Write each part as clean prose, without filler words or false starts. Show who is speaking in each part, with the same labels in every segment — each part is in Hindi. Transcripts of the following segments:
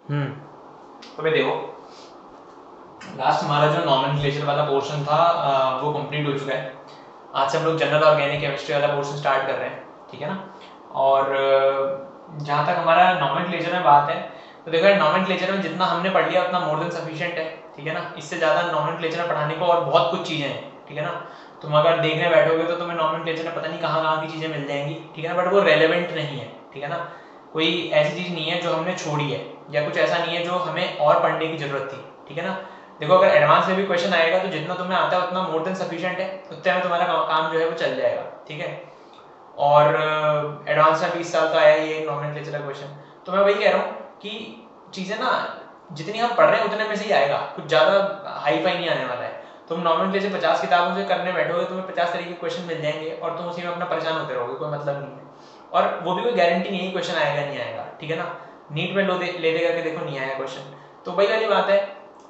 Speaker 1: तो भाई देखो, लास्ट हमारा जो नॉमेनक्लेचर वाला पोर्शन था वो कंप्लीट हो चुका है। आज से हम लोग जनरल ऑर्गेनिक केमिस्ट्री वाला पोर्शन स्टार्ट कर रहे हैं, ठीक है ना। और जहाँ तक हमारा नॉमेनक्लेचर में बात है, तो देखो यार, नॉमेनक्लेचर में जितना हमने पढ़ लिया उतना मोर देन सफिशिएंट है, ठीक है ना। इससे ज़्यादा नॉमेनक्लेचर में पढ़ाने को और बहुत कुछ चीज़ें हैं, ठीक है ना। तुम अगर देखने बैठोगे तो तुम्हें नॉमेनक्लेचर में पता नहीं कहाँ कहाँ की चीज़ें मिल जाएंगी, ठीक है ना, बट वो रेलेवेंट नहीं है, ठीक है ना। कोई ऐसी चीज़ नहीं है जो हमने छोड़ी है, या कुछ ऐसा नहीं है जो हमें और पढ़ने की जरूरत थी, ठीक है ना। देखो, अगर एडवांस में भी क्वेश्चन आएगा तो जितना तुम्हें आता है उतना मोर देन सफिशिएंट है, उतने में तुम्हारा काम जो है वो चल जाएगा, ठीक है। और एडवांस में 20 साल का आया ये नॉमेनक्लेचर का क्वेश्चन। तो मैं वही कह रहा हूँ कि चीज़ें ना जितनी हम पढ़ रहे हैं उतने में से ही आएगा, कुछ ज़्यादा हाई फाई नहीं आने वाला है। तुम नॉमेनक्लेचर 50 किताबों से करने बैठोगे, तुम्हें 50 तरीके के क्वेश्चन मिल जाएंगे और तुम उसी में अपना परेशान होते रहोगे, कोई मतलब नहीं है। और वो भी कोई गारंटी नहीं है क्वेश्चन आएगा नहीं आएगा, ठीक है ना। नीट में ले दे करके देखो नहीं आया क्वेश्चन, तो वही वाली बात है,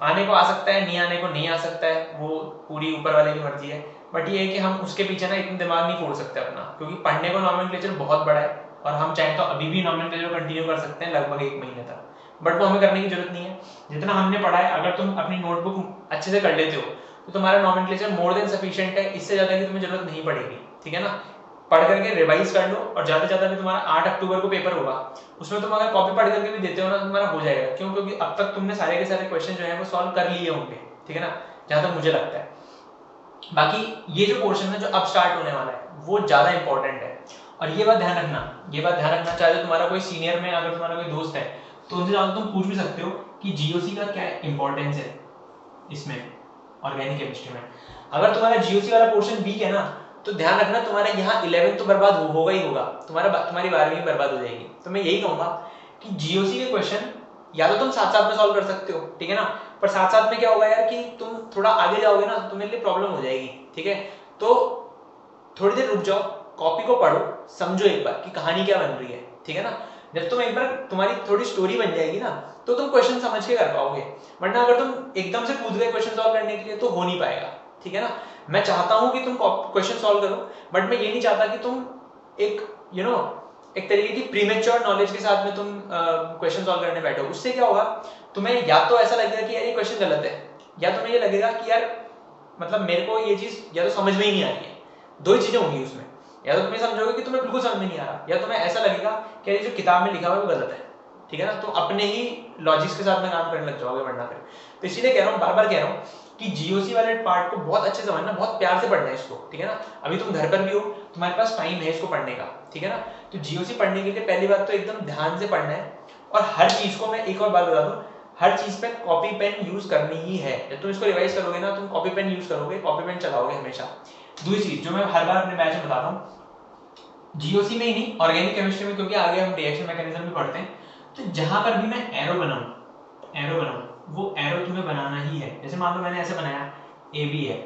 Speaker 1: आने को आ सकता है, नहीं आने को नहीं आ सकता है, वो पूरी ऊपर वाले की मर्जी है। बट ये है कि हम उसके पीछे ना इतना दिमाग नहीं फोड़ सकते अपना, क्योंकि पढ़ने को नॉमेनक्लेचर बहुत बड़ा है और हम चाहें तो अभी भी नॉमेनक्लेचर कंटिन्यू कर सकते हैं लगभग 1 महीने तक, बट वो हमें करने की जरूरत नहीं है। जितना हमने पढ़ा है, अगर तुम अपनी नोटबुक अच्छे से कर लेते हो तो तुम्हारा नॉमेनक्लेचर मोर देन सफिशिएंट है, इससे ज़्यादा की तुम्हें जरूरत नहीं पड़ेगी, ठीक है ना। पढ़ करके रिवाइज कर लो, और ज़्यादा से ज़्यादा भी तुम्हारा 8 अक्टूबर को पेपर होगा, उसमें तुम अगर कॉपी पढ़ करके भी देते हो ना तो तुम्हारा हो जाएगा। क्यों? क्योंकि अब तक तुमने सारे के सारे क्वेश्चन जो है वो सॉल्व कर लिए होंगे, ठीक है ना, जहाँ तक मुझे लगता है। बाकी ये जो पोर्शन है जो अब स्टार्ट होने वाला है वो ज़्यादा इंपॉर्टेंट है। और ये बात ध्यान रखना, चाहे तो तुम्हारा कोई सीनियर में अगर तुम्हारा कोई दोस्त है तो उनसे ज़्यादा तुम पूछ भी सकते हो कि जीओसी का क्या इंपॉर्टेंस है इसमें, ऑर्गेनिक केमिस्ट्री में। अगर तुम्हारा जीओसी वाला पोर्शन वीक है ना, तो ध्यान रखना तुम्हारा यहाँ 11th तो बर्बाद होगा ही होगा, तुम्हारी 12वीं बर्बाद हो जाएगी। तो मैं यही कहूँगा कि जीओसी के क्वेश्चन या तो तुम साथ साथ में सॉल्व कर सकते हो, ठीक है ना, पर साथ साथ में क्या होगा यार कि तुम थोड़ा आगे जाओगे ना, तुम्हें लिए प्रॉब्लम हो जाएगी, ठीक है। तो थोड़ी देर रुक जाओ, कॉपी को पढ़ो, समझो एक बार कि कहानी क्या बन रही है, ठीक है ना। जब तुम एक बार तुम्हारी थोड़ी स्टोरी बन जाएगी ना, तो तुम क्वेश्चन समझ के कर पाओगे, वरना अगर तुम एकदम से कूद गए क्वेश्चन सॉल्व करने के लिए तो हो नहीं पाएगा, ठीक है ना। मैं चाहता हूं कि तुम क्वेश्चन सॉल्व करो, बट मैं ये नहीं चाहता कि तुम एक एक तरीके की प्रीमेच्योर नॉलेज के साथ में तुम क्वेश्चन सॉल्व करने बैठो। उससे क्या होगा, तुम्हें या तो ऐसा लगेगा कि यार ये क्वेश्चन गलत है, या तुम्हें ये लगेगा कि यार मतलब मेरे को ये चीज या तो समझ में ही नहीं आ रही है। दो ही चीजें होंगी उसमें, या तो तुम ये समझोगे कि तुम्हें बिल्कुल समझ में नहीं आ रहा, या तुम्हें ऐसा लगेगा कि ये जो किताब में लिखा हुआ है वो गलत है, ठीक है ना। तुम अपने ही लॉजिक्स के साथ में काम करने लग जाओगे वरना फिर। तो इसीलिए कह रहा हूँ, बार बार कह रहा हूँ कि जीओसी वाले पार्ट को बहुत अच्छे से समझना, बहुत प्यार से पढ़ना है इसको, ठीक है ना। अभी तुम घर पर भी हो, तुम्हारे पास टाइम है इसको पढ़ने का, ठीक है ना। तो जीओसी पढ़ने के लिए पहली बात तो एकदम ध्यान से पढ़ना है, और हर चीज को मैं एक और बात बता दूं, हर चीज पे कॉपी पेन यूज करनी ही है। जब तुम इसको रिवाइज करोगे ना, तुम कॉपी पेन यूज करोगे, कॉपी पेन चलाओगे हमेशा। दूसरी चीज जो मैं हर बार अपने बैच में बताता हूँ, जीओसी में ही नहीं, ऑर्गेनिक केमिस्ट्री में, क्योंकि आगे हम रिएक्शन मैकेनिज्म भी पढ़ते हैं, तो जहां पर भी मैं एरो बनाऊं वो एरो तुम्हें बनाना ही है। जैसे मान लो मैंने ऐसे बनाया, ए बी है,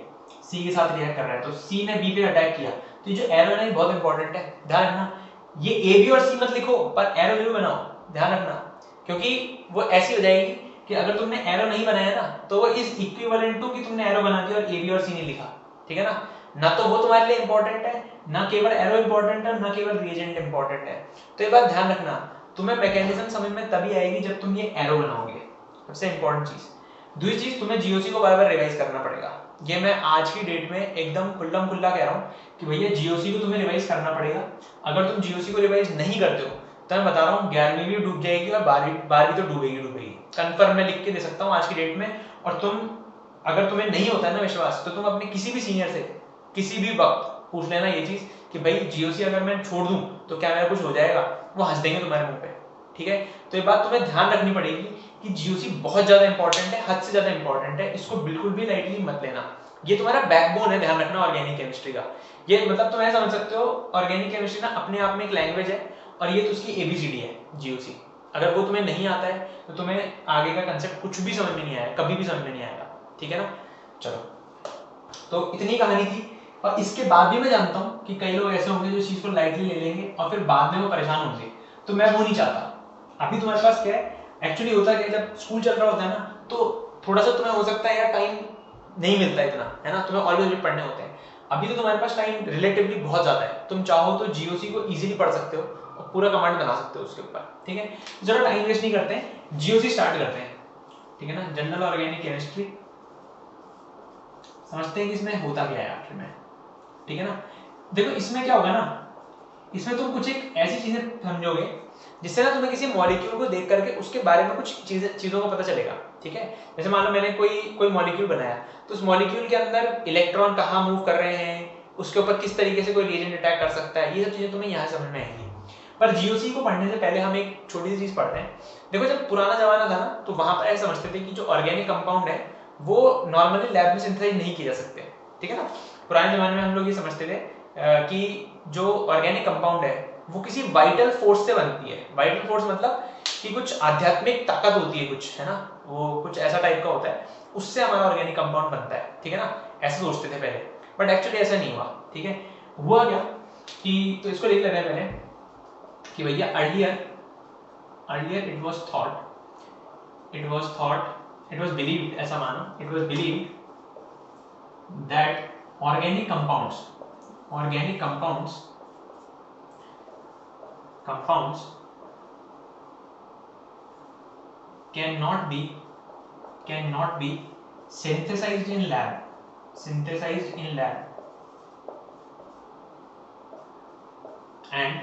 Speaker 1: सी के साथ रिएक्ट कर रहा है, तो सी ने बी पे अटैक किया, तो ये जो एरो है बहुत इंपॉर्टेंट है, ध्यान रखना। ये ए बी और सी मत लिखो, पर एरो जरूर बनाओ, ध्यान रखना, क्योंकि वो ऐसी हो जाएगी कि अगर तुमने एरो नहीं बनाया ना, तो वो इज इक्विवेलेंट टू कि तुमने एरो बना दिया और ए बी और सी नहीं लिखा, ठीक है ना तो वो तुम्हारे लिए इंपॉर्टेंट है, ना केवल एरो इंपॉर्टेंट है, ना केवल रिएजेंट इंपॉर्टेंट है। तो ये बात ध्यान रखना, तुम्हें मैकेनिज्म समझ में तभी आएगी जब तुम ये एरो बनाओगे, सबसे इंपॉर्टेंट चीज। दूसरी चीज, तुम्हें जीओसी को बार बार रिवाइज करना पड़ेगा। ये मैं आज की डेट में एकदम खुल्लम खुल्ला कह रहा हूँ कि भैया जीओसी को तुम्हें रिवाइज करना पड़ेगा। अगर तुम जीओसी को रिवाइज नहीं करते हो तो मैं बता रहा हूँ 11वीं भी डूब जाएगी और 12वीं तो डूबेगी कंफर्म, मैं लिख के दे सकता हूँ आज की डेट में। और तुम, अगर तुम्हें नहीं होता है ना विश्वास, तो तुम अपने किसी भी सीनियर से किसी भी वक्त पूछ लेना ये चीज कि भाई जीओसी अगर मैं छोड़ दूं तो क्या मेरा कुछ हो जाएगा, वो हंस देंगे तुम्हारे मुंह पे, ठीक है। तो ये बात तुम्हें ध्यान रखनी पड़ेगी कि जीओसी बहुत ज्यादा इंपॉर्टेंट है, हद से ज्यादा इंपॉर्टेंट है, इसको बिल्कुल भी लाइटली मत लेना। ये तुम्हारा बैकबोन है, ध्यान रखना, ऑर्गेनिक केमिस्ट्री का। ये मतलब तुम ऐसा समझ सकते हो, ऑर्गेनिक केमिस्ट्री ना अपने आप में एक लैंग्वेज है, और ये तो उसकी एबीसीडी है जीओसी। अगर वो तुम्हें नहीं आता है तो तुम्हें आगे का कंसेप्ट कुछ भी समझ में नहीं आएगा, कभी भी समझ में नहीं आएगा, ठीक है ना। चलो, तो इतनी कहानी थी। और इसके बाद भी मैं जानता हूँ कि कई लोग ऐसे होंगे जो इस चीज को लाइटली ले लेंगे और फिर बाद में वो परेशान होंगे, तो मैं वो नहीं चाहता। अभी तुम्हारे पास क्या है, एक्चुअली होता है कि जब स्कूल चल रहा होता है ना, तो थोड़ा सा तुम्हें हो सकता है यार टाइम नहीं मिलता इतना, है ना, तुम्हें ऑलवेज पढ़ने होते हैं। अभी तो तुम्हारे पास टाइम रिलेटिवली बहुत ज्यादा है, तुम चाहो तो जीओसी को इजीली पढ़ सकते हो और पूरा कमांड बना सकते हो उसके ऊपर, ठीक है। चलो टाइम वेस्ट नहीं करते हैं, जीओसी स्टार्ट करते हैं, ठीक है ना। जनरल ऑर्गेनिक केमिस्ट्री समझते हैं कि इसमें होता क्या है आखिर में, ठीक है ना। देखो इसमें क्या होगा ना, इसमें तुम कुछ एक ऐसी चीजें समझोगे जिससे ना तुम्हें किसी मॉलिक्यूल को देख करके उसके बारे में कुछ चीजों का पता चलेगा, ठीक है। जैसे मान लो मैंने कोई मॉलिक्यूल बनाया, तो उस मॉलिक्यूल के अंदर इलेक्ट्रॉन कहाँ मूव कर रहे हैं, उसके ऊपर किस तरीके से कोई रिएजेंट अटैक कर सकता है, ये सब चीजें तुम्हें यहाँ समझ में आएंगी। पर जीओसी को पढ़ने से पहले हम एक छोटी सी चीज पढ़ते हैं। देखो जब पुराना जमाना था ना, तो वहां पर ऐसा समझते थे कि जो ऑर्गेनिक कंपाउंड है वो नॉर्मली लैब में सिंथेसाइज नहीं किए जा सकते, ठीक है ना। पुराने जमाने में हम लोग ये समझते थे कि जो ऑर्गेनिक कंपाउंड है वो किसी वाइटल फोर्स से बनती है। वाइटल फोर्स मतलब कि कुछ आध्यात्मिक ताकत होती है, कुछ है ना, वो कुछ ऐसा टाइप का होता है, उससे हमारा ऑर्गेनिक कंपाउंड बनता है, ठीक है ना। ऐसा सोचते थे पहले, बट एक्चुअली ऐसा नहीं हुआ, ठीक है। हुआ क्या कि, तो इसको लिख लेते हैं पहले कि भैया अर्लियर इट वाज बिलीव्ड, ऐसा मानो, it was believed that organic compounds cannot be synthesized in lab and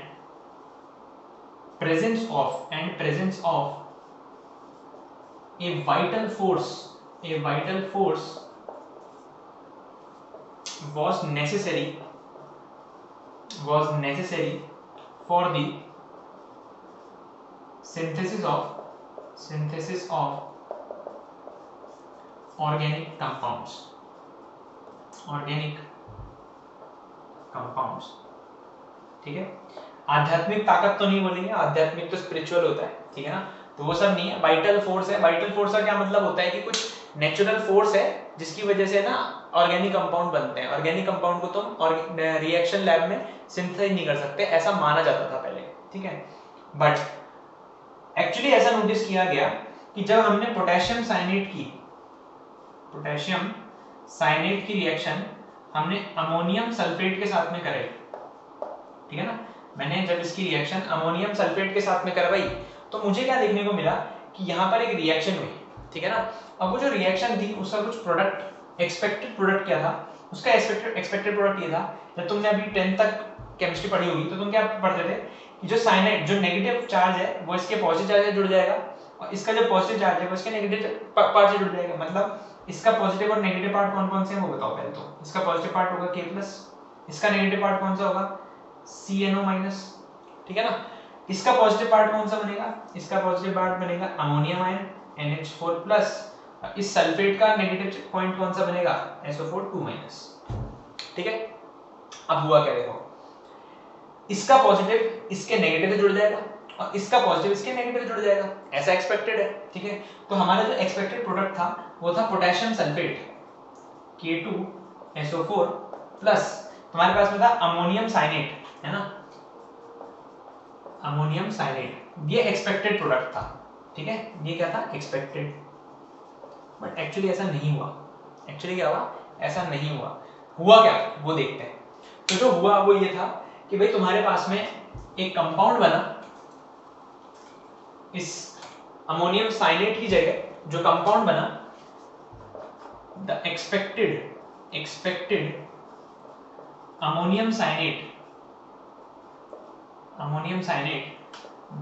Speaker 1: presence of a vital force was necessary for the synthesis of organic compounds, ठीक है। आध्यात्मिक ताकत तो नहीं बोलेंगे, आध्यात्मिक तो स्पिरिचुअल होता है, ठीक है ना, तो वो सब नहीं है। वाइटल फोर्स है। वाइटल फोर्स का क्या मतलब होता है कि कुछ नेचुरल फोर्स है जिसकी वजह से ना ऑर्गेनिक कंपाउंड बनते हैं। ऑर्गेनिक कंपाउंड को तुम रिएक्शन लैब में सिंथेसाइज नहीं कर सकते, ऐसा माना जाता था पहले, ठीक है। बट एक्चुअली ऐसा नोटिस किया गया कि जब हमने पोटेशियम साइनेट की रिएक्शन हमने अमोनियम सल्फेट के साथ में कराई, ठीक है ना। मैंने जब इसकी रिएक्शन अमोनियम सल्फेट के साथ में करवाई तो मुझे क्या देखने को मिला कि यहाँ पर एक रिएक्शन हुई, ठीक है ना। अब वो जो रिएक्शन थी उसका कुछ प्रोडक्ट, एक्सपेक्टेड प्रोडक्ट क्या था, उसका एक्सपेक्टेड प्रोडक्ट ये था, जब तुमने अभी 10th तक केमिस्ट्री पढ़ी होगी तो तुम क्या पढ़ते थे कि जो साइनाइड, जो नेगेटिव चार्ज है वो इसके पॉजिटिव चार्ज से जुड़ जाएगा और इसका जो पॉजिटिव चार्ज है वो इसके नेगेटिव पार्ट से जुड़ जाएगा। मतलब इसका पॉजिटिव और नेगेटिव पार्ट कौन कौन से हैं वो बताओ पहले तो। इसका पॉजिटिव पार्ट होगा K+, इसका नेगेटिव पार्ट कौन सा होगा CNO-, ठीक है ना। इसका पॉजिटिव पार्ट कौन सा बनेगा, इसका पॉजिटिव पार्ट बनेगा अमोनियम आयन NH4+, इस सल्फेट का नेगेटिव पॉइंट कौन सा बनेगा SO4 2-, ठीक है। अब हुआ क्या देखो, इसका पॉजिटिव इसके नेगेटिव से जुड़ जाएगा और इसका पॉजिटिव इसके नेगेटिव से जुड़ जाएगा, ऐसा एक्सपेक्टेड है, ठीक है। तो हमारा जो एक्सपेक्टेड प्रोडक्ट था वो था पोटेशियम सल्फेट K2SO4 प्लस तुम्हारे पास में था अमोनियम साइनेट, है ना, अमोनियम साइनेट, ये एक्सपेक्टेड प्रोडक्ट था, ठीक है। ये क्या था एक्सपेक्टेड, बट एक्चुअली ऐसा नहीं हुआ। एक्चुअली क्या हुआ, ऐसा नहीं हुआ। हुआ क्या वो देखते हैं। तो जो हुआ वो ये था कि भाई तुम्हारे पास में एक कंपाउंड बना, इस अमोनियम साइनेट की जगह जो कंपाउंड बना, the expected ammonium cyanate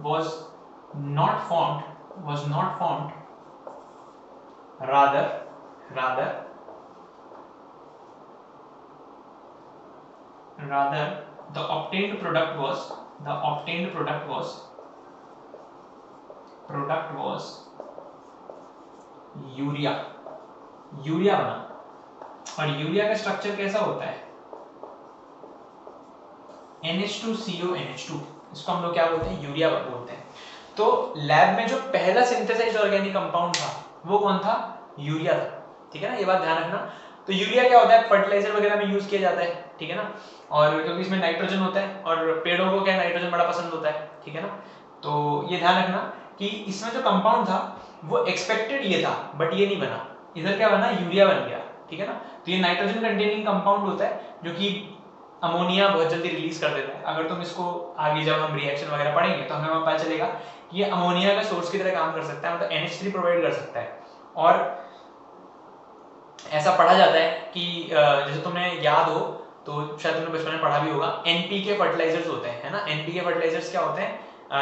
Speaker 1: was not formed, rather the obtained product was urea बना। और यूरिया का स्ट्रक्चर कैसा होता है NH2CO NH2, इसको हम लोग क्या बोलते हैं यूरिया बोलते हैं। तो लैब में जो पहला सिंथेसाइज्ड ऑर्गेनिक कंपाउंड था वो कौन था, यूरिया था, ठीक है ना। ये बात ध्यान रखना। तो यूरिया क्या होता है, फर्टिलाइजर वगैरह में यूज किया जाता है, ठीक है ना। और क्योंकि इसमें नाइट्रोजन होता है और पेड़ों को क्या नाइट्रोजन बड़ा पसंद होता है, ठीक है ना। तो ये ध्यान रखना कि इसमें जो कंपाउंड था वो एक्सपेक्टेड ये था, बट ये नहीं बना, इधर क्या बना यूरिया बन गया, ठीक है ना। तो ये नाइट्रोजन कंटेनिंग कंपाउंड होता है जो कि अमोनिया बहुत जल्दी रिलीज कर देता है। अगर तुम इसको आगे जब हम रिएक्शन वगैरह पढ़ेंगे तो हमें वहाँ पता चलेगा कि ये अमोनिया का सोर्स की तरह काम कर सकता है, मतलब NH3 प्रोवाइड कर सकता है। और ऐसा पढ़ा जाता है कि जैसे तुम्हें याद हो तो शायद तुमने बचपन में पढ़ा भी होगा, NPK फर्टिलाइजर्स होते हैं, है ना। NPK फर्टिलाइजर्स क्या होते हैं?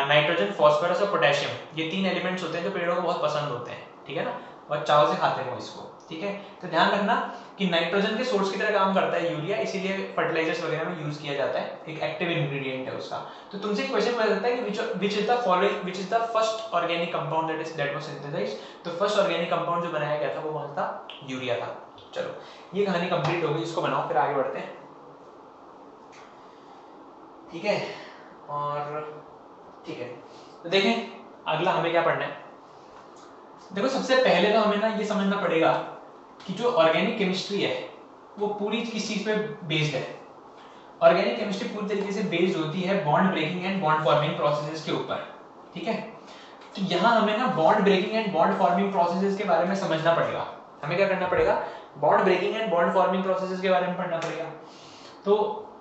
Speaker 1: नाइट्रोजन, फास्फोरस और पोटेशियम, ये 3 एलिमेंट्स होते हैं जो पेड़ों को बहुत पसंद होते हैं, ठीक है ना, और चाव से खाते हैं वो इसको, ठीक है। तो ध्यान रखना कि नाइट्रोजन के सोर्स की तरह काम करता है यूरिया, इसीलिए फर्टिलाइजर्स वगैरह में यूज किया जाता है, एक एक्टिव इंग्रेडिएंट है उसका। तो तुमसे क्वेश्चन पूछा जाता है कि which is the first organic compound that was synthesized. तो फर्स्ट ऑर्गेनिक कंपाउंड जो बनाया गया था वो कौन था? यूरिया था। चलो ये कहानी कंप्लीट हो गई, इसको बनाओ, फिर आगे बढ़ते हैं, ठीक है। और ठीक है, तो देखें अगला हमें क्या पढ़ना है। देखो सबसे पहले तो हमें ना ये समझना पड़ेगा कि जो ऑर्गेनिक केमिस्ट्री है वो पूरी किस चीज पे बेस्ड है। ऑर्गेनिक केमिस्ट्री पूरी तरीके से बेस्ड होती है bond breaking and bond forming processes के ऊपर, ठीक है। तो यहाँ हमें ना bond breaking and bond forming processes के बारे में समझना पड़ेगा। हमें क्या करना पड़ेगा? Bond breaking and bond forming processes के बारे में पढ़ना पड़ेगा। तो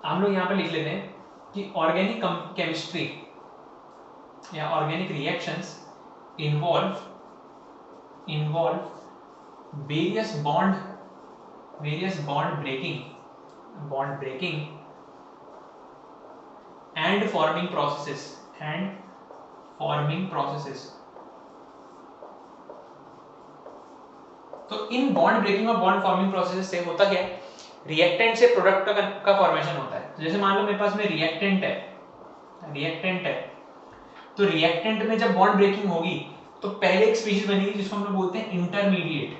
Speaker 1: हम लोग यहाँ पे लिख लेते हैं कि ऑर्गेनिक केमिस्ट्री या organic reactions involve various bond breaking and forming processes तो इन बॉन्ड ब्रेकिंग और बॉन्ड फॉर्मिंग प्रोसेस से होता क्या है? रिएक्टेंट से प्रोडक्ट का फॉर्मेशन होता है। तो जैसे मान लो मेरे पास में रिएक्टेंट है, तो रिएक्टेंट में जब बॉन्ड ब्रेकिंग होगी तो पहले एक स्पीशीज बनेगी जिसको हम लोग बोलते हैं इंटरमीडिएट।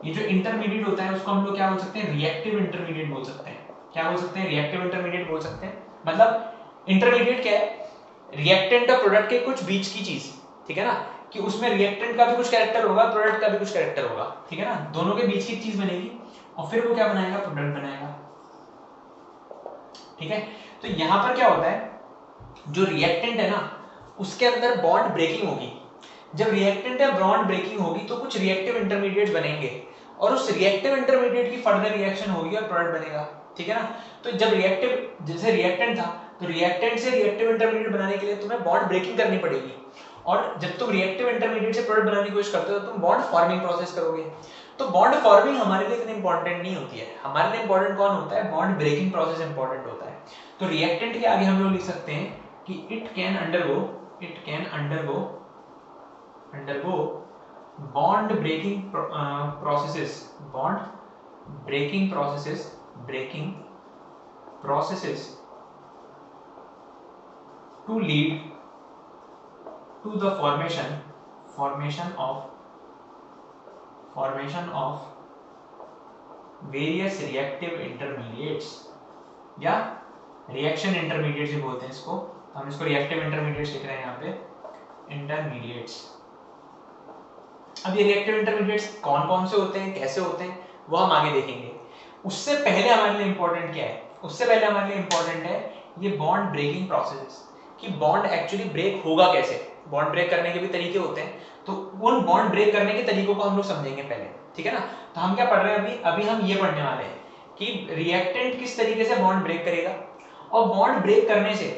Speaker 1: ये जो इंटरमीडिएट होता है उसको हम लोग क्या बोल सकते हैं? रिएक्टिव इंटरमीडिएट बोल सकते हैं। क्या बोल सकते हैं? रिएक्टिव इंटरमीडिएट बोल सकते हैं। मतलब इंटरमीडिएट क्या है? रिएक्टेंट और प्रोडक्ट के कुछ बीच की चीज, ठीक है ना, कि उसमें रिएक्टेंट का भी कुछ कैरेक्टर होगा, प्रोडक्ट का भी कुछ कैरेक्टर होगा, ठीक है ना, दोनों के बीच की चीज बनेगी और फिर वो क्या बनाएगा? प्रोडक्ट बनाएगा, ठीक है। तो यहां पर क्या होता है, जो रिएक्टेंट है ना उसके अंदर बॉन्ड ब्रेकिंग होगी। जब रिएक्टेंट या बॉन्ड ब्रेकिंग होगी तो कुछ रिएक्टिव इंटरमीडिएट बनेंगे और उस रिएक्टिव इंटरमीडिएट की फर्दर रिएक्शन होगी और प्रोडक्ट बनेगा, ठीक है ना। तो जब रिएक्टिव, जैसे रिएक्टेंट था तो रिएक्टेंट से रिएक्टिव इंटरमीडिएट बनाने के लिए तुम्हें बॉन्ड ब्रेकिंग करनी पड़ेगी और जब तुम रिएक्टिव इंटरमीडिएट से प्रोडक्ट बनाने की कोशिश करते हो तो तुम बॉन्ड फॉर्मिंग प्रोसेस करोगे। तो बॉन्ड फॉर्मिंग हमारे लिए इतनी इंपॉर्टेंट नहीं होती है, हमारे लिए इंपॉर्टेंट कौन होता है? बॉन्ड ब्रेकिंग प्रोसेस इंपॉर्टेंट होता है। तो रिएक्टेंट के आगे हम लोग लिख सकते हैं कि it can undergo bond breaking processes to lead to the formation of various reactive intermediates या रिएक्शन इंटरमीडिएट्स भी बोलते हैं इसको। हम इसको रिएक्टिव इंटरमीडिएट्स लिख रहे हैं यहाँ पे, इंटरमीडिएट्स। अब ये रिएक्टिव इंटरमीडिएट्स कौन कौन से होते हैं, कैसे होते हैं, वो हम आगे देखेंगे। उससे पहले हमारे लिए इंपॉर्टेंट क्या है? उससे पहले हमारे लिए इंपॉर्टेंट है ये बॉन्ड ब्रेकिंग प्रोसेस, कि बॉन्ड एक्चुअली ब्रेक होगा कैसे। बॉन्ड ब्रेक करने के भी तरीके होते हैं, तो उन बॉन्ड ब्रेक करने के तरीकों को हम लोग समझेंगे पहले, ठीक है ना। तो हम क्या पढ़ रहे हैं अभी हम ये पढ़ने वाले हैं कि रिएक्टेंट किस तरीके से बॉन्ड ब्रेक करेगा और बॉन्ड ब्रेक करने से,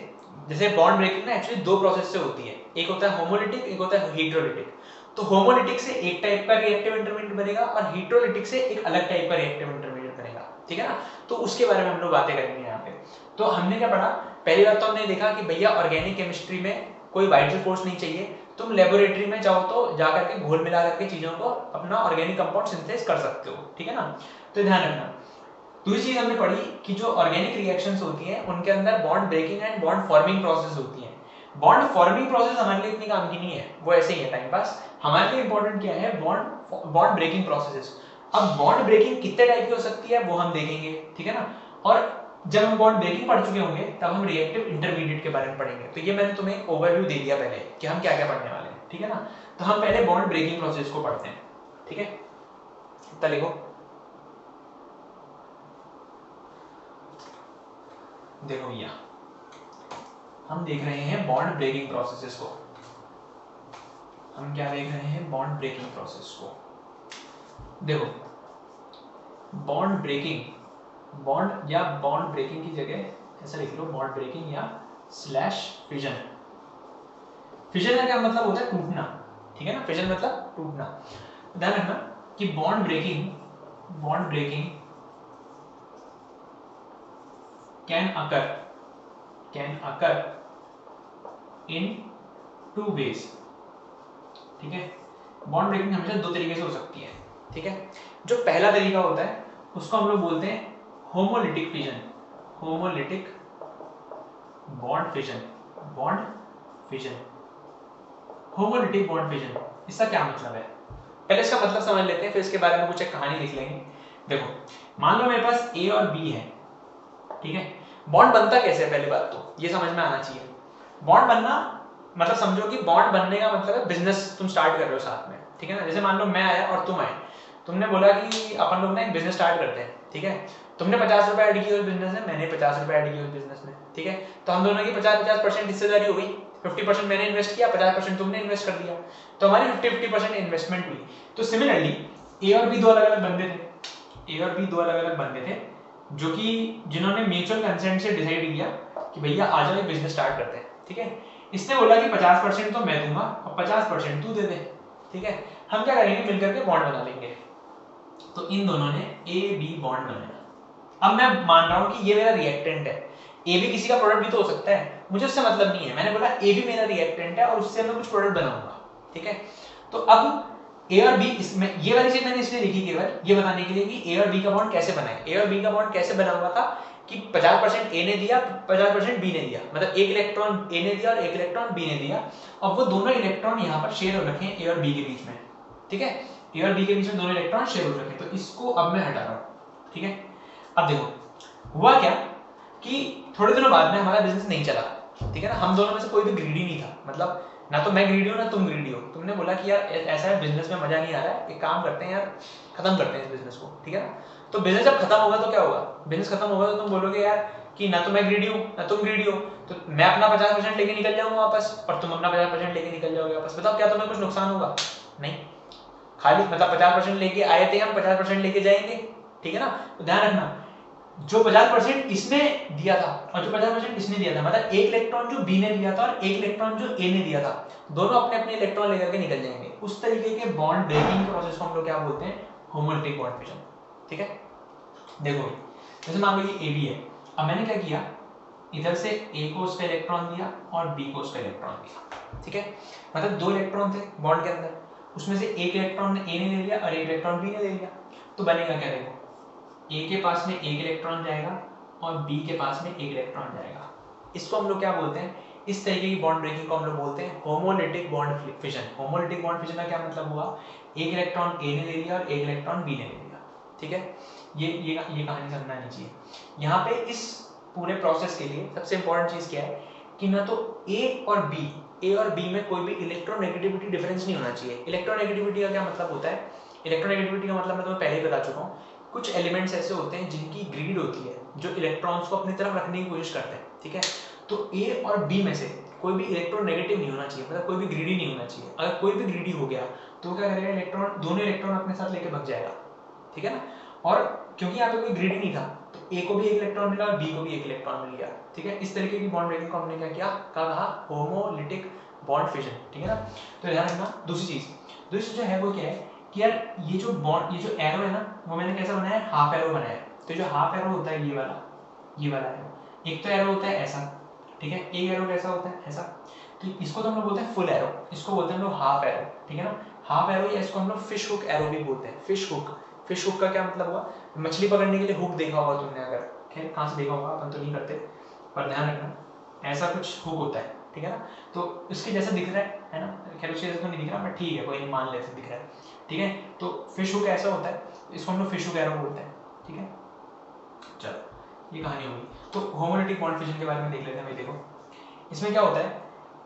Speaker 1: जैसे बॉन्ड ब्रेकिंग ना एक्चुअली दो प्रोसेस से होती है, एक होता है होमोलिटिक, एक होता है हेटेरोलिटिक। तो होमोलिटिक से एक टाइप का रिएक्टिव इंटरमीडिएट बनेगा और हेटेरोलिटिक से एक अलग टाइप का रिएक्टिव इंटरमीडिएट बनेगा, ठीक है ना। तो उसके बारे में हम लोग बातें करेंगे यहाँ पे। तो हमने क्या पढ़ा? पहली बात तो हमने देखा कि भैया ऑर्गेनिक केमिस्ट्री में कोई वाइटल फोर्स नहीं चाहिए, तुम लेबोरेटरी में जाओ तो जाकर के घोल मिला करके चीजों को अपना ऑर्गेनिक कंपाउंड सिंथेसिस कर सकते हो, ठीक है ना। तो ध्यान रखना। दूसरी चीज हमने पढ़ी कि जो ऑर्गेनिक रिएक्शंस होती हैं उनके अंदर bond breaking and bond forming process होती है। बॉन्ड फॉर्मिंग प्रोसेस हमारे लिए इतनी काम की नहीं है, वो ऐसे ही है टाइम पास। हमारे लिए इंपॉर्टेंट क्या है? Bond breaking processes. अब बॉन्ड ब्रेकिंग कितने टाइप की हो सकती है वो हम देखेंगे, ठीक है ना। और जब हम बॉन्ड ब्रेकिंग पढ़ चुके होंगे तब हम रिएक्टिव इंटरमीडिएट के बारे में पढ़ेंगे। तो ये मैंने तुम्हें एक ओवरव्यू दे दिया पहले कि हम क्या क्या पढ़ने वाले हैं, ठीक है ना। तो हम पहले बॉन्ड ब्रेकिंग प्रोसेस को पढ़ते हैं, ठीक है। तो लिखो, देखो भैया हम देख रहे हैं बॉन्ड ब्रेकिंग प्रोसेसेस को। हम क्या देख रहे हैं? बॉन्ड ब्रेकिंग प्रोसेस को। देखो बॉन्ड बॉन्ड या बॉन्ड ब्रेकिंग की जगह ऐसा लिख लो बॉन्ड ब्रेकिंग या स्लैश फिजन। फिजन का क्या मतलब होता है? टूटना, ठीक है ना। फिजन मतलब टूटना। ध्यान रखना कि bond breaking can occur in two ways, ठीक है। बॉन्ड ब्रेकिंग हमेशा दो तरीके से हो सकती है, ठीक है। जो पहला तरीका होता है उसको हम लोग बोलते हैं homolytic fission, homolytic bond fission, homolytic bond fission. इसका क्या मतलब है? पहले इसका मतलब समझ लेते हैं, फिर इसके बारे में कुछ एक कहानी लिख लेंगे। देखो, मान लो मेरे पास ए और बी है, ठीक है। बॉन्ड बनता कैसे है? पहली बात तो ये समझ में आना चाहिए। बॉन्ड बनना मतलब समझो कि बॉन्ड बनने का मतलब है बिजनेस तुम स्टार्ट कर रहे हो साथ में, ठीक है ना। जैसे मान लो मैं आया और तुम आए, तुमने बोला कि अपन लोग ना एक बिजनेस स्टार्ट करते हैं, ठीक है। तुमने 50 रुपए ऐड किए उस बिजनेस में, मैंने 50 रुपए ऐड किए उस बिजनेस में, ठीक है। तो हम दोनों की 50-50% हिस्सेदारी हो गई। 50% मैंने इन्वेस्ट किया, 50% तुमने इन्वेस्ट कर दिया, तो हमारी 50-50% इन्वेस्टमेंट हुई। तो सिमिलरली ए और बी दो अलग अलग बंदे थे, जो कि जिन्होंने म्यूचुअल कंसेंट से डिसाइड किया कि भैया आ जाओ एक बिजनेस स्टार्ट करते हैं, ठीक है। इसने बोला कि 50% तो मैं दूंगा और 50% तू दे दे, ठीक है। हम क्या करेंगे, मिलकर के बॉन्ड बना लेंगे। तो इन दोनों ने ए बी बॉन्ड बनाया। अब मैं मान रहा हूं कि ये मेरा रिएक्टेंट है, ए भी किसी का प्रोडक्ट भी तो हो सकता है, मुझे उससे मतलब नहीं है। मैंने बोला ए भी मेरा रिएक्टेंट है और उससे मैं कुछ प्रोडक्ट बनाऊंगा, ठीक है। तो अब ए और बी, इसमें ये वाली चीज मैंने इसलिए लिखी केवल ये बताने के लिए कि ए और बी का बॉन्ड कैसे बनाए। ए और बी का बॉन्ड कैसे बना हुआ था कि 50% ए ने दिया, 50% बी ने दिया, मतलब एक इलेक्ट्रॉन ए ने दिया और एक इलेक्ट्रॉन बी ने दिया। और वो दोनों इलेक्ट्रॉन यहाँ पर शेयर हो रखे हैं ए और बी के बीच में, ठीक है। ए और बी के बीच में दोनों इलेक्ट्रॉन शेयर हो रखे हैं। तो इसको अब मैं हटा रहा हूँ, ठीक है। अब देखो हुआ क्या कि थोड़े दिनों बाद में हमारा बिजनेस नहीं चला, ठीक है ना। हम दोनों में से कोई भी ग्रीडी नहीं था, मतलब ना तो मैं ग्रीडी हूँ ना तुम ग्रीडी हो। तुमने बोला कि यार ऐसा है बिजनेस में मजा नहीं आ रहा है, एक काम करते हैं यार, खत्म करते हैं इस बिजनेस को, ठीक है ना। तो बिजनेस जब खत्म होगा तो क्या होगा? बिजनेस खत्म होगा तो तुम बोलोगे यार कि ना तो मैं ग्रीडी हूँ ना तुम ग्रीडी हो, तो मैं अपना 50% लेके निकल जाऊंगा वापस और तुम अपना 50% लेके निकल जाओगे वापस। बताओ क्या तुम्हें कुछ नुकसान होगा? नहीं। खाली मतलब 50% लेके आए थे हम, 50% लेके जाएंगे, ठीक है ना। तो ध्यान रखना, जो 50% इसने दिया था और जो 50% इसने दिया था, मतलब एक इलेक्ट्रॉन जो बी ने दिया था और एक इलेक्ट्रॉन जो ए ने दिया था, दोनों अपने अपने इलेक्ट्रॉन लेकर के निकल जाएंगे। उस तरीके के बॉन्ड ब्रेकिंग प्रोसेस को हम लोग क्या बोलते हैं? होमोलिटिक बॉन्ड फिजन, ठीक है। देखो जैसे मान लो ये ए बी है, अब मैंने क्या किया, इधर से ए को उसका इलेक्ट्रॉन दिया और बी को उसका इलेक्ट्रॉन दिया, ठीक है। मतलब दो इलेक्ट्रॉन थे बॉन्ड के अंदर, उसमें से एक इलेक्ट्रॉन ए ने ले लिया और एक इलेक्ट्रॉन बी ने ले लिया। तो बनेगा क्या? देखो, ए के पास में एक इलेक्ट्रॉन जाएगा और बी के पास में एक इलेक्ट्रॉन जाएगा। इसको हम लोग क्या बोलते हैं? इस तरीके की बॉन्ड ब्रेकिंग को हम लोग बोलते हैं homolytic bond fission. Homolytic bond fission का क्या मतलब हुआ? एक इलेक्ट्रॉन ए ने ले लिया और एक इलेक्ट्रॉन बी ने ले लिया, ठीक है। ये कहानी समझना नहीं चाहिए। यहाँ पे इस पूरे प्रोसेस के लिए सबसे इंपॉर्टेंट चीज क्या है कि ना तो ए और बी में कोई भी इलेक्ट्रोनेगेटिविटी डिफरेंस नहीं होना चाहिए। इलेक्ट्रोनेगेटिविटी का क्या मतलब होता है? इलेक्ट्रोनेगेटिविटी का मतलब मैं तुम्हें पहले ही बता चुका हूँ। कुछ एलिमेंट्स ऐसे होते हैं जिनकी ग्रीड होती है, जो इलेक्ट्रॉन्स को अपनी तरफ रखने की कोशिश करते हैं, ठीक है। तो ए और बी में से कोई भी इलेक्ट्रोनेगेटिव नहीं होना चाहिए, मतलब कोई भी ग्रीडी नहीं होना चाहिए। अगर कोई भी ग्रीडी हो गया तो क्या करेगा? इलेक्ट्रॉन, दोनों इलेक्ट्रॉन अपने साथ लेके भाग जाएगा, ठीक है ना। और क्योंकि यहाँ पे कोई ग्रीडी नहीं था तो ए को भी एक इलेक्ट्रॉन मिला और बी को भी एक इलेक्ट्रॉन मिल गया, ठीक है। इस तरीके की बॉन्ड ब्रेकिंग को हमने क्या किया? कहा होमोलिटिक बॉन्ड फिजन, ठीक है ना। तो ध्यान रखना। दूसरी चीज जो है वो क्या है कि यार ये जो बॉन्ड, ये जो एरो है ना, वो मैंने कैसा बनाया है? हाफ एरो बनाया है। तो जो हाफ एरो होता है ये वाला एरो, एक तो एरो होता है ऐसा, ठीक है। एक एरो कैसा होता है? ऐसा। तो इसको तो हम लोग बोलते हैं फुल एरो, इसको बोलते हैं हम लोग हाफ एरो, ठीक है ना। हाफ एरो या इसको हम लोग फिश हुक एरो भी बोलते हैं। फिश हुक का क्या मतलब हुआ? मछली पकड़ने के लिए हुक देखा होगा तुमने, अगर खैर कहाँ से देखा होगा, अपन तो नहीं करते, पर ध्यान रखना ऐसा कुछ हुक होता है, ठीक है ना। तो इसके जैसा दिख रहा है ना, खैर उसके जैसा तो नहीं दिख रहा, बट ठीक है कोई नहीं, मान लेते दिख रहा है, ठीक है। तो फिश हुक ऐसा होता है, इसको हम लोग फिश हुक एरो बोलते हैं, ठीक है। चलो ये कहानी होगी। तो होमोलिटिक बॉन्ड फिजन के बारे में देख लेते हैं भाई। देखो इसमें क्या होता है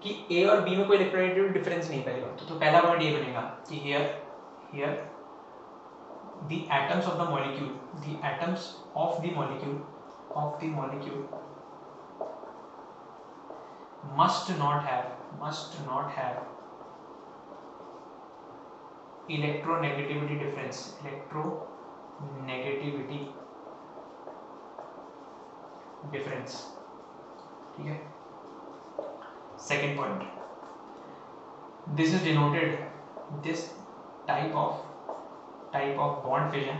Speaker 1: कि ए और बी में कोई इलेक्ट्रोनेगेटिव डिफरेंस नहीं है पहली बात तो पहला पॉइंट ये बनेगा कि here the atoms of the molecule must not have electronegativity difference difference, ठीक है। Second point, this is denoted, this type of bond fission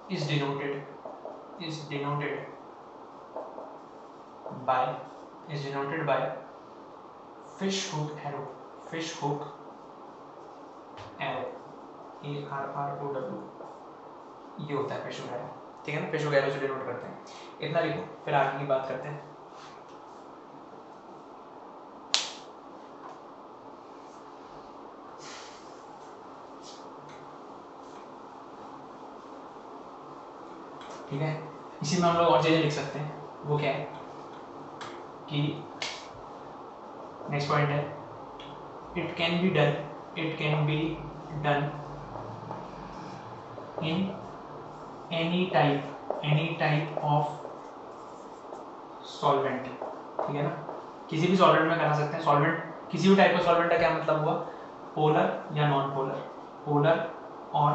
Speaker 1: is denoted by fish hook arrow, ARROW, ये होता है फिश हुक एरो, ठीक है ना। फिश हुक एरो से डिनोट करते हैं, इतना लिखो, फिर आगे की बात करते हैं। ठीक है, इसी में हम लोग और चीजें लिख सकते हैं, वो क्या है कि नेक्स्ट पॉइंट है, it can be done in any type of solvent, ठीक है ना। किसी भी सॉल्वेंट में करा सकते हैं। सॉल्वेंट, किसी भी टाइप का सॉल्वेंट का क्या मतलब हुआ, पोलर या नॉन पोलर, पोलर और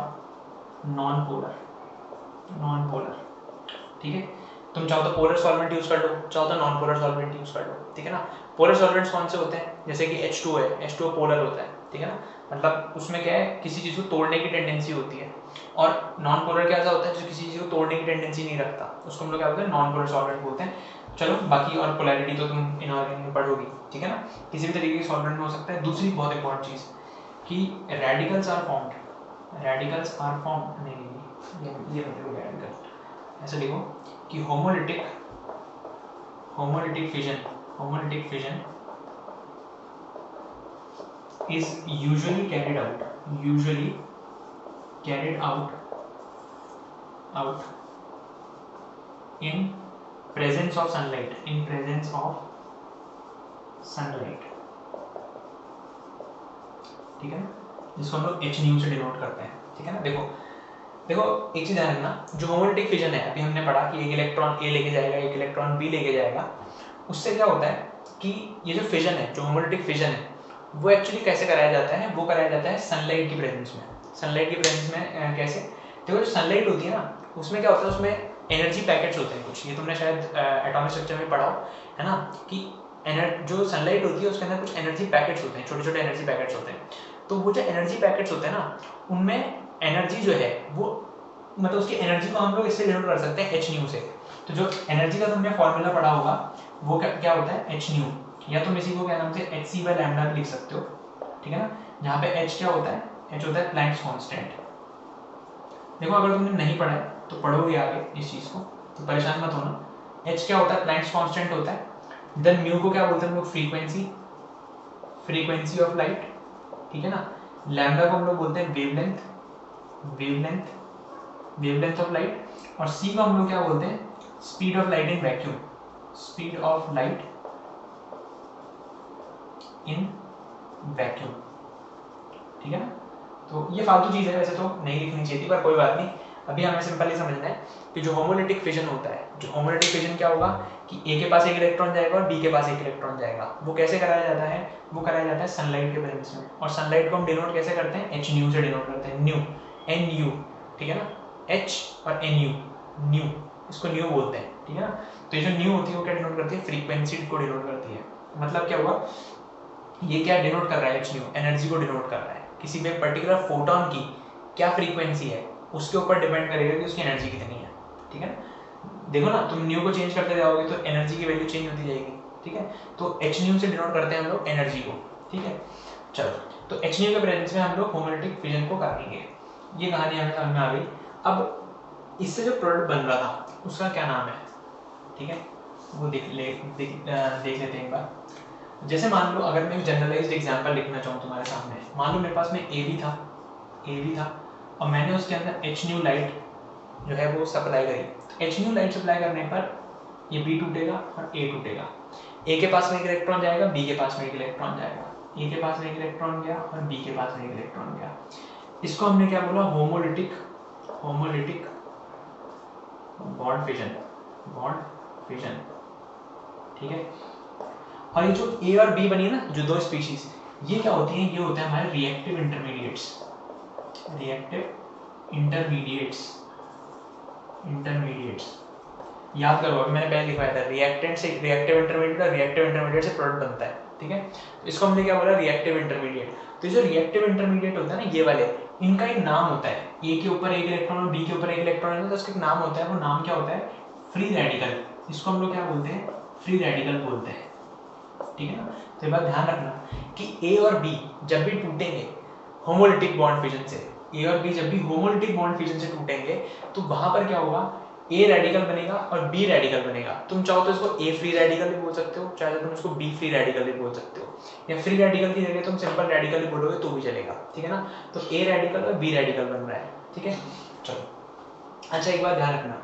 Speaker 1: नॉन पोलर, ठीक है। तुम चाहो तो पोलर सॉल्वेंट यूज कर लो, चाहो तो नॉन पोलर सॉल्वेंट यूज कर लो, ठीक है ना। पोलर सॉल्वेंट्स कौन से होते हैं, जैसे कि H2 है, H2 पोलर होता है, ठीक है ना, मतलब उसमें क्या है, किसी चीज को तोड़ने की टेंडेंसी होती है। और नॉन पोलर क्या होता है, जो किसी चीज को तोड़ने की टेंडेंसी नहीं रखता, उसको हम लोग क्या बोलते हैं, नॉन पोलर सॉल्वेंट बोलते हैं। चलो बाकी और पोलैरिटी तो तुम इनऑर्गेनिक में पढ़ोगी, ठीक है ना। किसी भी तरीके के सॉल्वेंट में हो सकता है। दूसरी बहुत इंपॉर्टेंट चीज कि रेडिकल्स आर फॉर्म्ड, नहीं ये मतलब रेडिकल, ऐसे लिखो कि homolytic fission is usually carried out in presence of sunlight, ठीक है ना, जिसको हम लोग HNU से डिनोट करते हैं, ठीक है ना। देखो एक चीज ध्यान रखना, जो होमोलिटिक फिजन है, अभी हमने पढ़ा कि एक इलेक्ट्रॉन A लेके जाएगा, एक इलेक्ट्रॉन B लेके जाएगा, उससे क्या होता है कि ये जो फिजन है, जो होमोलिटिक फिजन है, वो एक्चुअली कैसे कराया जाता है, वो कराया जाता है सनलाइट की प्रेजेंस में। कैसे, देखो जो सनलाइट होती है ना, उसमें क्या होता है, उसमें एनर्जी पैकेट्स होते हैं कुछ, ये तुमने शायद एटॉमिक स्ट्रक्चर में पढ़ा हो, है ना, कि जो सनलाइट होती है उसके अंदर कुछ एनर्जी पैकेट्स होते हैं, छोटे छोटे एनर्जी पैकेट्स होते हैं। तो वो जो एनर्जी पैकेट्स होते हैं ना, उनमें एनर्जी जो है वो, मतलब उसकी एनर्जी को हम लोग इससे डिनोट कर सकते हैं HNU से। तो जो एनर्जी का तुमने फॉर्मूला पढ़ा होगा, वो क्या होता है, HNU, या तुम इसी को क्या नाम से hc/λ भी लिख सकते हो, ठीक है ना। जहाँ पे H क्या होता है, H होता है प्लैंक्स कांस्टेंट। देखो अगर तुमने नहीं पढ़ा है तो पढ़ोगे आगे इस चीज को, तो परेशान मत होना। H क्या होता है, प्लैंक्स कांस्टेंट होता है। देन म्यू को क्या बोलते हैं हम लोग, फ्रीक्वेंसी ऑफ लाइट, ठीक है ना। लैम्डा को हम लोग बोलते हैं वेवलेंथ ऑफ लाइट, और C को हम लोग क्या बोलते हैं, speed of light in vacuum, ठीक है ना। तो ये फालतू चीज है, वैसे तो नहीं लिखनी चाहिए थी, पर कोई बात नहीं। अभी हमें सिंपली समझना है कि जो होमोलिटिक फिजन होता है, जो होमोलिटिक फिजन क्या होगा कि A के पास एक इलेक्ट्रॉन जाएगा और B के पास एक इलेक्ट्रॉन जाएगा। वो कैसे कराया जाता है, वो कराया जाता है सनलाइट के प्रेजेंस में। और सनलाइट को हम डिनोट कैसे करते हैं, HNU से डिनोट करते हैं, NU, ठीक है ना, H और NU, इसको न्यू बोलते हैं, ठीक है ना। तो ये जो न्यू होती है वो क्या डिनोट करती है, फ्रीक्वेंसी को डिनोट करती है। मतलब क्या हुआ, ये क्या डिनोट कर रहा है, HNU एनर्जी को डिनोट कर रहा है। किसी भी पर्टिकुलर फोटोन की क्या फ्रीक्वेंसी है, उसके ऊपर डिपेंड करेगा कि उसकी एनर्जी कितनी है, ठीक है ना। देखो ना, तुम न्यू को चेंज करते जाओगे तो एनर्जी की वैल्यू चेंज होती जाएगी, ठीक है। तो HNU से डिनोट करते हैं हम लोग एनर्जी को, ठीक है। चलो, तो HNU के प्रेजेंस में हम लोग होमोलिटिक फिजन को करेंगे। ये कहानी हमें समझ में आ गई। अब इससे जो प्रोडक्ट बन रहा था उसका क्या नाम है, ठीक है, वो देख लेते हैं एक बार। जैसे मान लो, अगर मैं जनरलाइज्ड एग्जांपल लिखना चाहूँ तुम्हारे सामने, मान लो मेरे पास में AB था और मैंने उसके अंदर HNU लाइट जो है वो सप्लाई करी। तो HNU लाइट सप्लाई करने पर ये B टूटेगा और A टूटेगा। A के पास में एक इलेक्ट्रॉन जाएगा, B के पास में एक इलेक्ट्रॉन जाएगा, A के पास में एक इलेक्ट्रॉन गया और B के पास में एक इलेक्ट्रॉन गया। इसको हमने क्या बोला, होमोलिटिक बॉन्ड फिजन, ठीक है। और ये जो A और B बनी है ना, जो दो स्पीशीज, ये क्या होती हैं, ये होते हैं हमारे रिएक्टिव इंटरमीडिएट्स, इंटरमीडिएट्स। याद करो, अभी मैंने पहले लिखवाया था रिएक्टेंट से रिएक्टिव इंटरमीडिएट और रिएक्टिव इंटरमीडिएट से प्रोडक्ट बनता है, ठीक है। तो इसको हमने क्या बोला, रिएक्टिव इंटरमीडिएट। तो जो रिएक्टिव इंटरमीडिएट होता है ना, ये वाले, इनका एक नाम होता है, ए के ऊपर एक इलेक्ट्रॉन और बी के ऊपर एक इलेक्ट्रॉन है, तो उसका एक नाम होता है। वो नाम क्या होता है, फ्री रेडिकल। इसको हम लोग क्या बोलते हैं, फ्री रेडिकल बोलते हैं, ठीक है ना। तो ये बात ध्यान रखना कि ए और बी जब भी टूटेंगे होमोलिटिक बॉन्ड फिजन से, ए और बी जब भी होमोलिटिक बॉन्ड फिजन से टूटेंगे, तो वहां पर क्या होगा, ए रेडिकल बनेगा और बी रेडिकल बनेगा। तुम चाहो तो इसको ए फ्री रेडिकल भी बोल सकते हो, चाहे तो तुम इसको बी फ्री रेडिकल भी बोल सकते हो, या फ्री रेडिकल की जगह तुम सिंपल रेडिकल भी बोलोगे तो भी चलेगा, ठीक है ना। तो ए रेडिकल और बी रेडिकल बन रहा है, ठीक है। चलो, अच्छा एक बात ध्यान रखना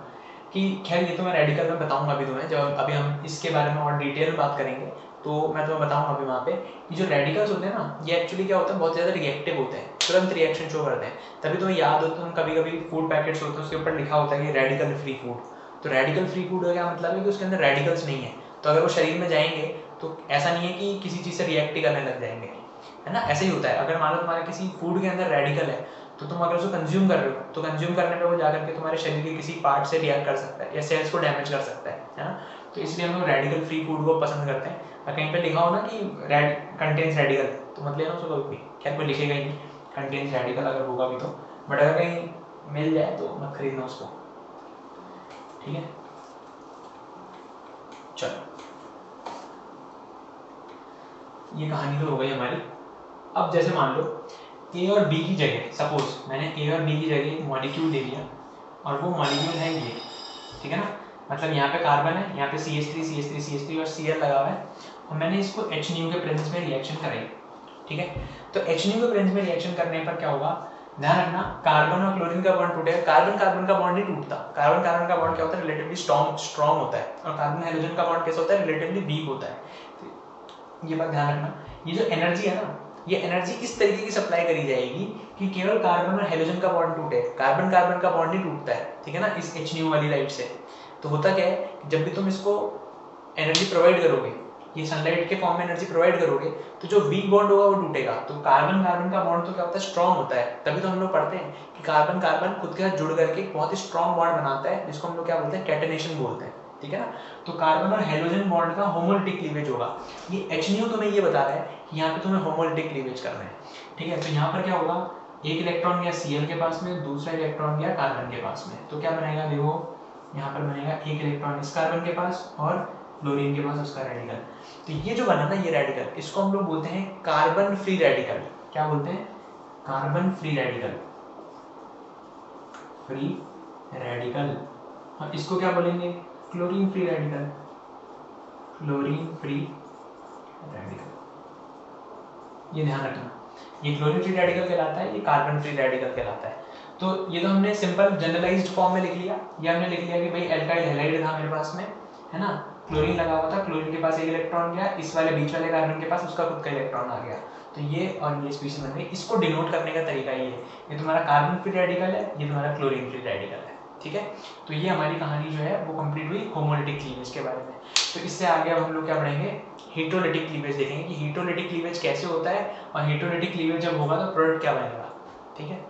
Speaker 1: कि खैर ये तो मैं रेडिकल में बताऊंगा अभी तुम्हें, जब अभी हम इसके बारे में और डिटेल में बात करेंगे तो मैं तुम्हें बताऊंगा अभी वहाँ पे। ये जो रेडिकल्स होते हैं ना, ये एक्चुअली क्या होता है, बहुत ज़्यादा रिएक्टिव होते हैं, तुरंत रिएक्शन शो करते हैं। तभी तुम्हें याद हो, तुम कभी कभी फूड पैकेट्स होते हैं उसके ऊपर लिखा होता है कि रेडिकल फ्री फूड। तो रेडिकल फ्री फूड का क्या मतलब है कि उसके अंदर रेडिकल्स नहीं है, तो अगर वो शरीर में जाएंगे तो ऐसा नहीं है कि किसी चीज़ से रिएक्ट ही करने लग जाएंगे, है ना। ऐसे ही होता है, अगर मान लो तुम्हारे किसी फूड के अंदर रेडिकल है, तो तुम अगर उसको कंज्यूम कर रहे हो तो कंज्यूम करने पे वो जाकर के तुम्हारे शरीर के किसी पार्ट से रिएक्ट कर सकता है या सेल्स को डैमेज कर सकता है ना। तो इसलिए हम लोग रेडिकल फ्री फूड को पसंद करते हैं। और कहीं पे लिखा हो ना कि कंटेन्स रेडिकल, तो मत लेना उसको कभी भी, खैर कोई लिखेगा ही नहीं कंटेन्स रेडिकल, अगर होगा भी तो, बट अगर कहीं मिल जाए तो मत खरीदना उसको, ठीक है। चलो, ये कहानी तो हो गई हमारी। अब जैसे मान लो ए और बी की जगह, सपोज मैंने ए और बी की जगह एक मॉलिक्यूल ले लिया और वो मॉलिक्यूल है ये, ठीक है ना। मतलब यहाँ पे कार्बन है, यहाँ पे CH3 CH3 CH3 और Cl लगा हुआ है, और मैंने इसको HNU के प्रेजेंस में रिएक्शन कराई, ठीक है। तो HNU के प्रेजेंस में रिएक्शन करने पर क्या होगा, ध्यान रखना, कार्बन और क्लोरीन का बॉन्ड टूटेगा। कार्बन कार्बन का बॉन्ड नहीं टूटता, कार्बन कार्बन का बॉन्ड क्या होता है, रिलेटिवली स्ट्रॉन्ग होता है, और कार्बन हाइड्रोजन का बॉन्ड कैसा होता है, रिलेटिवली वीक होता है। ये बात ध्यान रखना। ये जो एनर्जी है ना, ये एनर्जी इस तरीके की सप्लाई करी जाएगी कि केवल कार्बन और हाइड्रोजन का बॉन्ड टूटे, कार्बन कार्बन का बॉन्ड नहीं टूटता है, ठीक है ना, इस HNU वाली लाइट से। तो होता क्या है, जब भी तुम इसको एनर्जी प्रोवाइड करोगे, ये सनलाइट के फॉर्म में एनर्जी प्रोवाइड करोगे, तो जो वीक बॉन्ड होगा वो टूटेगा। तो कार्बन कार्बन का बॉन्ड तो क्या होता है, स्ट्रॉन्ग होता है। तभी तो हम लोग पढ़ते हैं कि कार्बन कार्बन खुद के साथ जुड़ करके बहुत ही स्ट्रॉन्ग बॉन्ड बनाता है, जिसको हम लोग क्या बोलते हैं, कैटेनेशन बोलते हैं, ठीक है ना। तो कार्बन और हाइड्रोजन बॉन्ड का होमोलिटिक क्लीवेज होगा। ये HNU तुम्हें ये बता रहा है कि यहाँ पे तुम्हें होमोलिटिक क्लीवेज करना है, ठीक है। तो यहाँ पर क्या होगा, एक इलेक्ट्रॉन गया Cl के पास में, दूसरा इलेक्ट्रॉन गया कार्बन के पास में, तो क्या बनेगा, देखो यहाँ पर बनेगा एक इलेक्ट्रॉन इस कार्बन के पास और क्लोरीन के पास उसका रेडिकल। तो ये जो बना ना ये रेडिकल, इसको हम लोग बोलते हैं कार्बन फ्री रेडिकल। क्या बोलते हैं, carbon free radical, free radical. और इसको क्या बोलेंगे, chlorine free radical, chlorine free radical. ये ध्यान रखना, ये क्लोरीन फ्री रेडिकल कहलाता है, ये कार्बन फ्री रेडिकल कहलाता है। तो ये तो हमने सिंपल जनरलाइज्ड फॉर्म में लिख लिया, या हमने लिख लिया कि भाई एल्काइल हैलाइड था मेरे पास में, है ना, क्लोरीन लगा हुआ था, क्लोरीन के पास एक इलेक्ट्रॉन गया, इस वाले बीच वाले कार्बन के पास उसका खुद का इलेक्ट्रॉन आ गया, तो ये और ये स्पीशीज बन गई। इसको डिनोट करने का तरीका ये है, ये तुम्हारा कार्बन फ्री रेडिकल है, ये तुम्हारा क्लोरीन फ्री रेडिकल है, ठीक है। तो ये हमारी कहानी जो है वो कंप्लीट हुई होमोलिटिक क्लीवेज के बारे में। तो इससे आगे अब हम लोग क्या पढ़ेंगे, हेटेरोलिटिक क्लीवेज देखेंगे कि हेटेरोलिटिक क्लीवेज कैसे होता है, और हेटेरोलिटिक क्लीवेज जब होगा तो प्रोडक्ट क्या बनेगा, ठीक है।